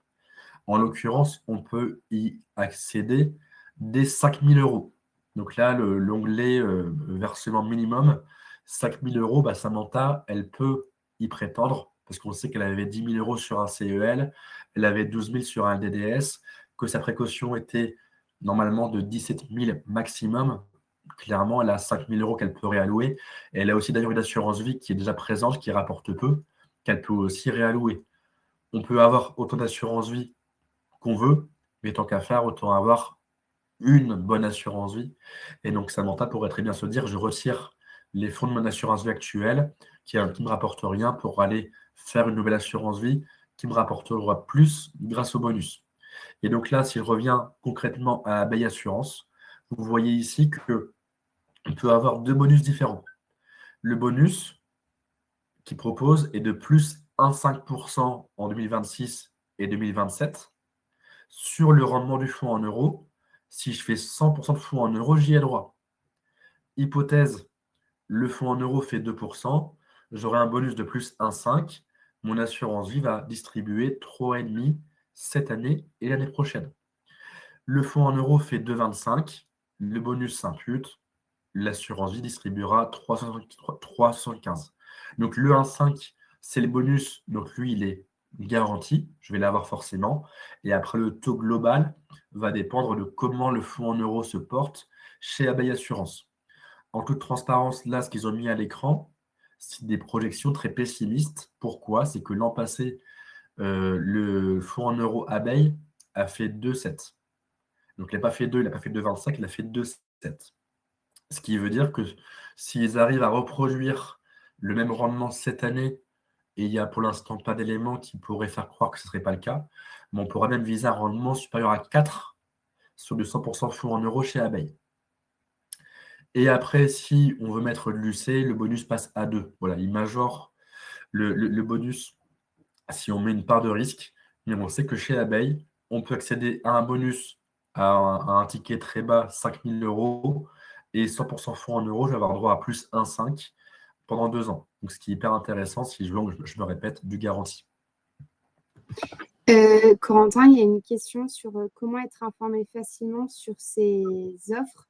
En l'occurrence, on peut y accéder dès 5 000 euros. Donc là, l'onglet versement minimum, 5 000 euros, bah, Samantha, elle peut y prétendre parce qu'on sait qu'elle avait 10 000 euros sur un CEL, elle avait 12 000 sur un LDDS, que sa précaution était normalement de 17 000 maximum. Clairement, elle a 5 000 euros qu'elle peut réallouer. Et elle a aussi d'ailleurs une assurance vie qui est déjà présente, qui rapporte peu, qu'elle peut aussi réallouer. On peut avoir autant d'assurance vie qu'on veut, mais tant qu'à faire, autant avoir une bonne assurance vie. Et donc, Samantha pourrait très bien se dire, je retire les fonds de mon assurance vie actuelle, qui ne me rapportent rien, pour aller faire une nouvelle assurance vie qui me rapportera plus grâce au bonus. Et donc là, si je reviens concrètement à Abeille Assurance, vous voyez ici qu'on peut avoir deux bonus différents. Le bonus qui propose est de plus 1,5% en 2026 et 2027 sur le rendement du fonds en euros. Si je fais 100% de fonds en euros, j'y ai droit. Hypothèse, le fonds en euros fait 2%, j'aurai un bonus de plus 1,5. Mon assurance vie va distribuer 3,5 cette année et l'année prochaine. Le fonds en euros fait 2,25, le bonus s'impute, l'assurance vie distribuera 3,75. Donc le 1,5, c'est le bonus, donc lui, il est garanti, je vais l'avoir forcément. Et après, le taux global va dépendre de comment le fonds en euros se porte chez Abeille Assurance. En toute transparence, là, ce qu'ils ont mis à l'écran, c'est des projections très pessimistes. Pourquoi? C'est que l'an passé, le fonds en euros Abeille a fait 2,7. Donc, il n'a pas fait 2, il n'a pas fait 2,25, il a fait 2,7. Ce qui veut dire que s'ils arrivent à reproduire le même rendement cette année, et il n'y a pour l'instant pas d'éléments qui pourraient faire croire que ce ne serait pas le cas, mais on pourra même viser un rendement supérieur à 4 sur du 100% fonds en euros chez Abeille. Et après, si on veut mettre de l'UC, le bonus passe à 2. Voilà, il majore le bonus si on met une part de risque. Mais on sait que chez Abeille, on peut accéder à un bonus à un ticket très bas, 5 000 euros, et 100% fonds en euros, je vais avoir droit à plus 1,5 pendant 2 ans. Donc, ce qui est hyper intéressant, si je veux, je me répète, du garanti. Corentin, il y a une question sur comment être informé facilement sur ces offres.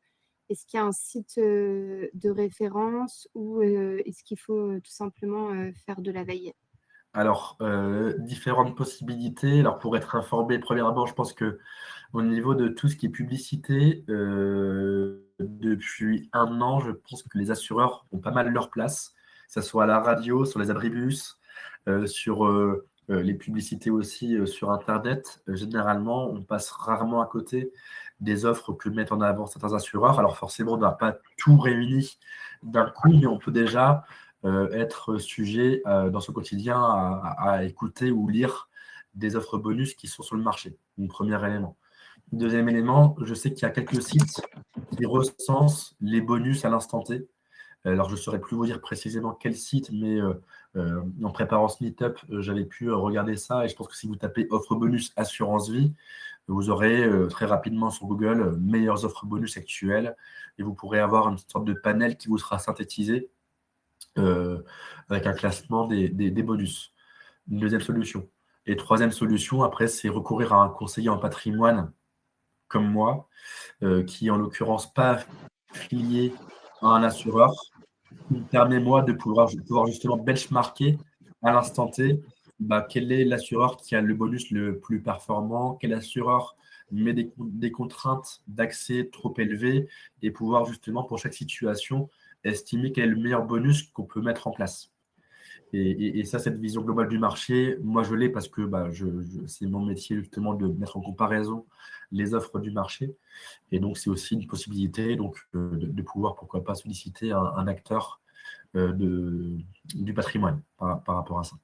Est-ce qu'il y a un site de référence ou est-ce qu'il faut tout simplement faire de la veille? Alors, différentes possibilités. Alors, pour être informé, premièrement, je pense que au niveau de tout ce qui est publicité, depuis 1 an, je pense que les assureurs ont pas mal leur place, que ce soit à la radio, sur les abribus, sur les publicités aussi sur Internet. Généralement, on passe rarement à côté des offres que mettent en avant certains assureurs. Alors forcément, on n'a pas tout réuni d'un coup, mais on peut déjà être sujet dans son quotidien à écouter ou lire des offres bonus qui sont sur le marché. Un premier élément. Deuxième élément, je sais qu'il y a quelques sites qui recensent les bonus à l'instant T. Alors, je ne saurais plus vous dire précisément quel site, mais en préparant ce meet-up, j'avais pu regarder ça. Et je pense que si vous tapez offre bonus assurance vie, Vous aurez très rapidement sur Google meilleures offres bonus actuelles et vous pourrez avoir une sorte de panel qui vous sera synthétisé avec un classement des bonus. Une deuxième solution. Et troisième solution, après, c'est recourir à un conseiller en patrimoine comme moi, qui en l'occurrence pas affilié à un assureur, qui me permet moi de pouvoir justement benchmarker à l'instant T quel est l'assureur qui a le bonus le plus performant, quel assureur met des contraintes d'accès trop élevées et pouvoir justement pour chaque situation estimer quel est le meilleur bonus qu'on peut mettre en place. Et ça, cette vision globale du marché, moi je l'ai parce que c'est mon métier justement de mettre en comparaison les offres du marché. Et donc, c'est aussi une possibilité donc, de pouvoir, pourquoi pas, solliciter un acteur du patrimoine par rapport à ça.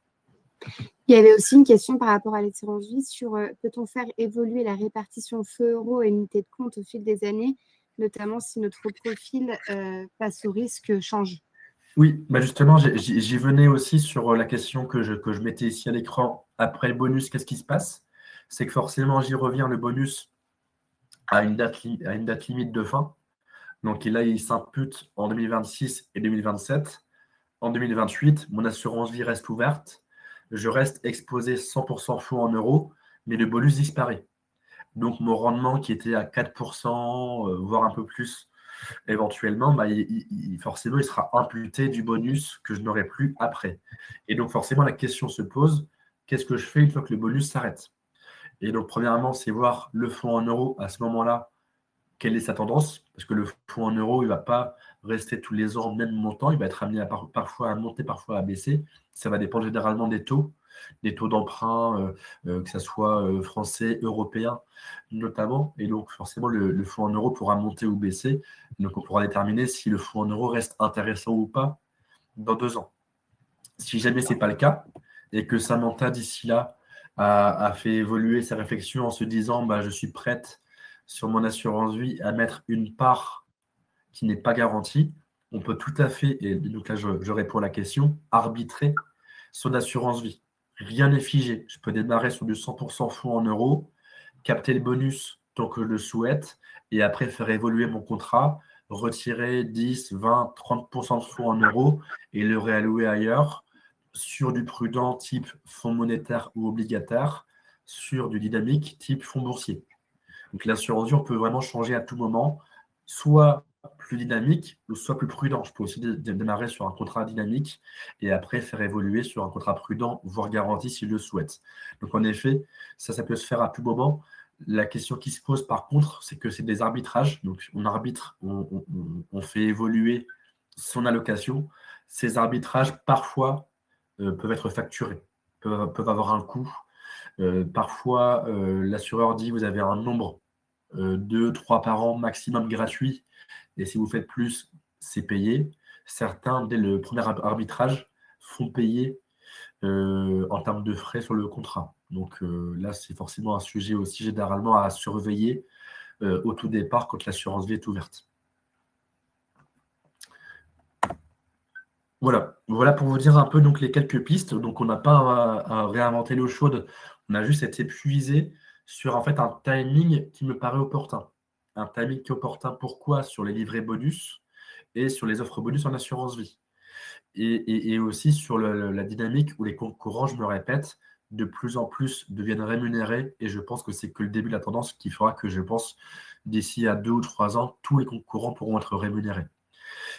Il y avait aussi une question par rapport à l'assurance vie sur peut-on faire évoluer la répartition feu-euro et unité de compte au fil des années, notamment si notre profil face au risque change. Oui, justement, j'y venais aussi sur la question que je mettais ici à l'écran. Après le bonus, qu'est-ce qui se passe? C'est que forcément, j'y reviens, le bonus a une date limite de fin. Donc là, il s'impute en 2026 et 2027. En 2028, mon assurance vie reste ouverte. Je reste exposé 100% fonds en euros, mais le bonus disparaît. Donc, mon rendement qui était à 4%, voire un peu plus éventuellement, forcément, il sera imputé du bonus que je n'aurai plus après. Et donc, forcément, la question se pose, qu'est-ce que je fais une fois que le bonus s'arrête? Et donc, premièrement, c'est voir le fonds en euros à ce moment-là, quelle est sa tendance, parce que le fonds en euros, il ne va pas rester tous les ans au même montant, il va être amené parfois à monter, parfois à baisser. Ça va dépendre généralement des taux d'emprunt, que ce soit français, européen notamment. Et donc, forcément, le fonds en euros pourra monter ou baisser. Donc, on pourra déterminer si le fonds en euros reste intéressant ou pas dans 2 ans. Si jamais ce n'est pas le cas, et que Samantha, d'ici là, a fait évoluer sa réflexion en se disant je suis prête sur mon assurance vie à mettre une part qui n'est pas garantie, on peut tout à fait, et donc là je réponds à la question, arbitrer son assurance vie. Rien n'est figé. Je peux démarrer sur du 100% fonds en euros, capter le bonus tant que je le souhaite, et après faire évoluer mon contrat, retirer 10, 20, 30% de fonds en euros et le réallouer ailleurs sur du prudent type fonds monétaire ou obligataire, sur du dynamique type fonds boursier. Donc l'assurance vie, on peut vraiment changer à tout moment, soit plus dynamique ou soit plus prudent. Je peux aussi démarrer sur un contrat dynamique et après faire évoluer sur un contrat prudent, voire garanti si je le souhaite. Donc en effet, ça peut se faire à tout moment. La question qui se pose par contre, c'est que c'est des arbitrages. Donc on arbitre, on fait évoluer son allocation. Ces arbitrages, parfois, peuvent être facturés, peuvent avoir un coût. Parfois, l'assureur dit vous avez un nombre 2, 3 par an maximum gratuit. Et si vous faites plus, c'est payé. Certains, dès le premier arbitrage, font payer en termes de frais sur le contrat. Donc là, c'est forcément un sujet aussi généralement à surveiller au tout départ quand l'assurance vie est ouverte. Voilà pour vous dire un peu donc, les quelques pistes. Donc, on n'a pas à réinventer l'eau chaude. On a juste été épuisé sur en fait un timing qui me paraît opportun. Un timing qui est opportun, pourquoi? Sur les livrets bonus et sur les offres bonus en assurance vie. Et aussi sur la dynamique où les comptes courants, je me répète, de plus en plus deviennent rémunérés. Et je pense que c'est que le début de la tendance qui fera que, je pense, d'ici à 2 ou 3 ans, tous les comptes courants pourront être rémunérés.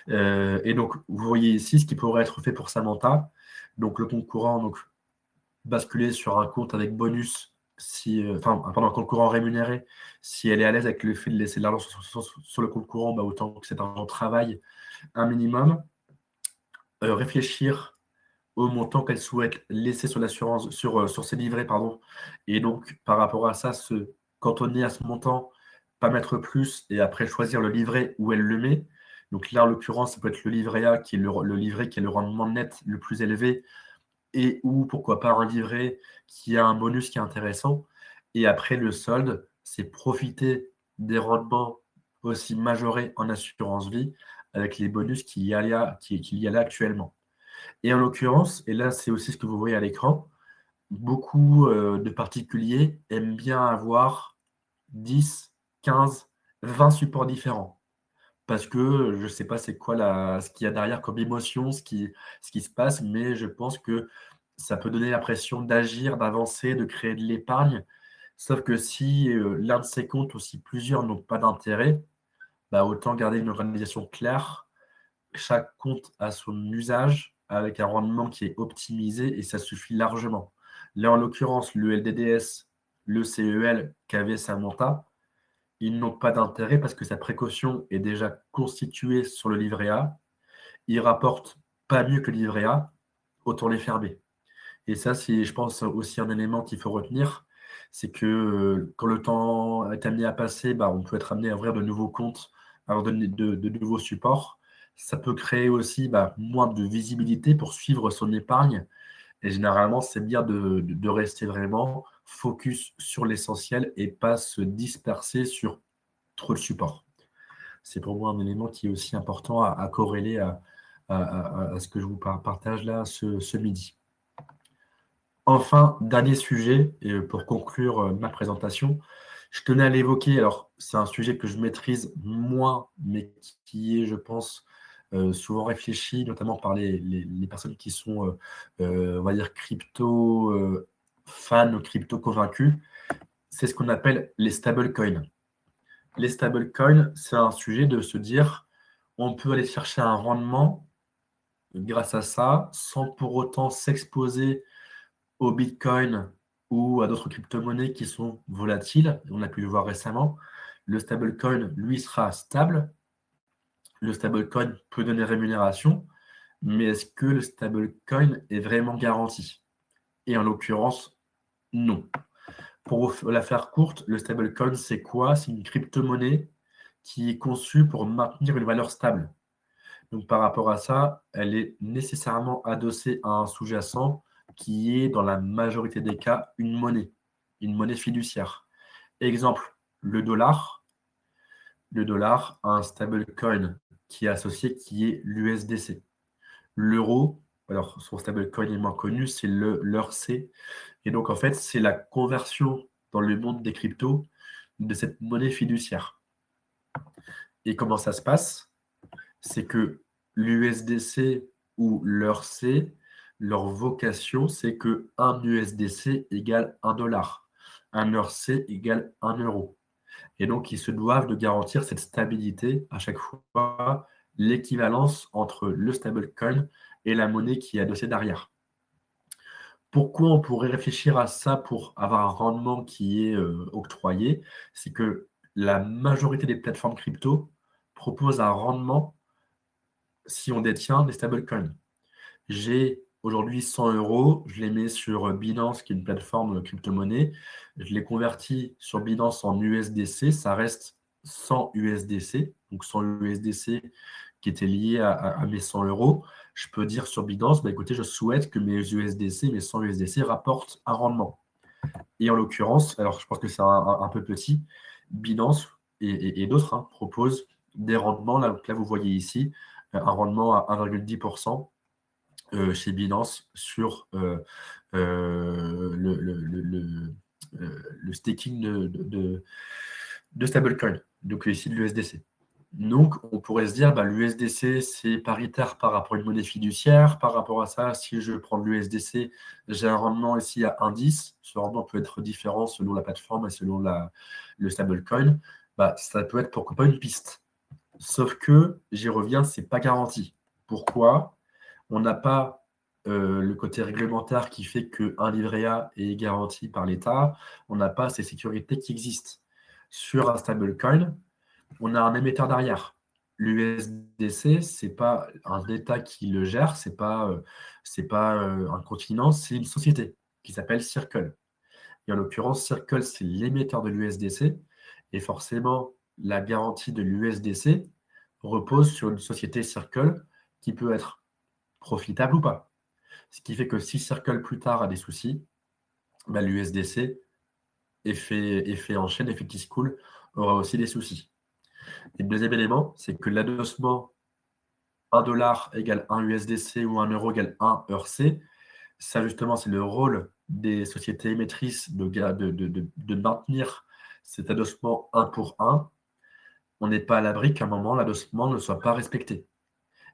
Et donc, vous voyez ici ce qui pourrait être fait pour Samantha. Donc, le compte courant, donc, basculer sur un compte avec bonus, un compte courant rémunéré, si elle est à l'aise avec le fait de laisser de l'argent sur le compte courant, autant que cet argent travaille un minimum. Réfléchir au montant qu'elle souhaite laisser sur l'assurance, sur ses livrets, pardon. Et donc, par rapport à ça, se cantonner à ce montant, pas mettre plus, et après choisir le livret où elle le met. Donc là, en l'occurrence, ça peut être le livret A, qui est le livret qui est le rendement net le plus élevé, et ou pourquoi pas un livret qui a un bonus qui est intéressant. Et après, le solde, c'est profiter des rendements aussi majorés en assurance vie avec les bonus qu'il y a là actuellement. Et en l'occurrence, et là c'est aussi ce que vous voyez à l'écran, beaucoup de particuliers aiment bien avoir 10, 15, 20 supports différents. Parce que je ne sais pas c'est quoi ce qu'il y a derrière comme émotion, ce qui se passe, mais je pense que ça peut donner l'impression d'agir, d'avancer, de créer de l'épargne. Sauf que si l'un de ces comptes ou si plusieurs n'ont pas d'intérêt, bah, autant garder une organisation claire. Chaque compte a son usage avec un rendement qui est optimisé et ça suffit largement. Là, en l'occurrence, le LDDS, le CEL, KV, Samantha, ils n'ont pas d'intérêt parce que sa précaution est déjà constituée sur le livret A. Ils rapportent pas mieux que le livret A, autant les fermer. Et ça, c'est, je pense, aussi un élément qu'il faut retenir, c'est que quand le temps est amené à passer, bah, on peut être amené à ouvrir de nouveaux comptes, à leur donner de nouveaux supports. Ça peut créer aussi moins de visibilité pour suivre son épargne. Et généralement, c'est bien de rester vraiment focus sur l'essentiel et pas se disperser sur trop de supports. C'est pour moi un élément qui est aussi important à corréler à ce que je vous partage là ce midi. Enfin, dernier sujet, et pour conclure ma présentation, je tenais à l'évoquer. Alors, c'est un sujet que je maîtrise moins, mais qui est, je pense, souvent réfléchi, notamment par les personnes qui sont, on va dire, crypto fans, crypto convaincus. C'est ce qu'on appelle les stablecoins. Les stablecoins, c'est un sujet de se dire, on peut aller chercher un rendement grâce à ça, sans pour autant s'exposer au Bitcoin ou à d'autres crypto-monnaies qui sont volatiles. On a pu le voir récemment. Le stablecoin, lui, sera stable. Le stablecoin peut donner rémunération, mais est-ce que le stablecoin est vraiment garanti? Et en l'occurrence, non. Pour la faire courte, le stablecoin, c'est quoi? C'est une crypto-monnaie qui est conçue pour maintenir une valeur stable. Donc, par rapport à ça, elle est nécessairement adossée à un sous-jacent qui est, dans la majorité des cas, une monnaie fiduciaire. Exemple, le dollar. Le dollar a un stablecoin qui est associé, qui est l'USDC. L'euro, alors son stablecoin est moins connu, c'est l'EURC. Et donc, en fait, c'est la conversion dans le monde des cryptos de cette monnaie fiduciaire. Et comment ça se passe? C'est que l'USDC ou l'EURC, leur vocation, c'est que 1 USDC égale 1 dollar, un EURC égale 1 euro. Et donc, ils se doivent de garantir cette stabilité à chaque fois, l'équivalence entre le stablecoin et la monnaie qui est adossée derrière. Pourquoi on pourrait réfléchir à ça pour avoir un rendement qui est octroyé? C'est que la majorité des plateformes crypto proposent un rendement si on détient des stablecoins. J'ai aujourd'hui 100 euros, je les mets sur Binance, qui est une plateforme crypto-monnaie. Je les convertis sur Binance en USDC, ça reste 100 USDC, donc 100 USDC qui étaient liés à mes 100 euros. Je peux dire sur Binance, écoutez, je souhaite que mes USDC, mes 100 USDC rapportent un rendement. Et en l'occurrence, alors je pense que c'est un peu petit, Binance et d'autres proposent des rendements. Là, vous voyez ici, un rendement à 1,10% chez Binance sur le staking de stablecoin, donc ici de l'USDC. Donc, on pourrait se dire, l'USDC, c'est paritaire par rapport à une monnaie fiduciaire. Par rapport à ça, si je prends l'USDC, j'ai un rendement ici à 1,10. Ce rendement peut être différent selon la plateforme et selon le stablecoin. Ça peut être pourquoi pas une piste. Sauf que, j'y reviens, ce n'est pas garanti. Pourquoi? On n'a pas le côté réglementaire qui fait qu'un livret A est garanti par l'État. On n'a pas ces sécurités qui existent. Sur un stablecoin, on a un émetteur derrière. L'USDC, ce n'est pas un État qui le gère, ce n'est pas un continent, c'est une société qui s'appelle Circle. Et en l'occurrence, Circle, c'est l'émetteur de l'USDC. Et forcément, la garantie de l'USDC repose sur une société Circle qui peut être profitable ou pas. Ce qui fait que si Circle plus tard a des soucis, l'USDC, effet en chaîne, effet qui se coule, aura aussi des soucis. Et le deuxième élément, c'est que l'adossement 1 dollar égale 1 USDC ou 1 euro égale 1 EURC, ça justement, c'est le rôle des sociétés émettrices de maintenir cet adossement 1 pour 1, on n'est pas à l'abri qu'à un moment, l'adossement ne soit pas respecté.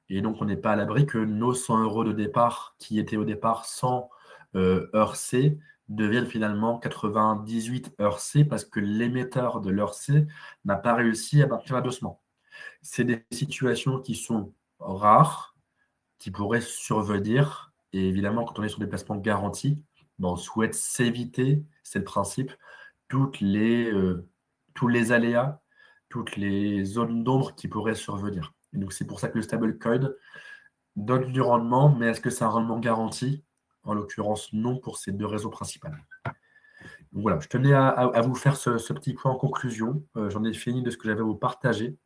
Et donc, on n'est pas à l'abri que nos 100 euros de départ, qui étaient au départ 100 heures C, deviennent finalement 98 heures C parce que l'émetteur de l'heure C n'a pas réussi à maintenir l'adossement. C'est des situations qui sont rares, qui pourraient survenir. Et évidemment, quand on est sur des placements garantis, on souhaite s'éviter, c'est le principe, tous les aléas, toutes les zones d'ombre qui pourraient survenir. Et donc, c'est pour ça que le stablecoin donne du rendement, mais est-ce que c'est un rendement garanti? En l'occurrence, non, pour ces deux raisons principales. Donc voilà, je tenais à vous faire ce petit point en conclusion. J'en ai fini de ce que j'avais à vous partager.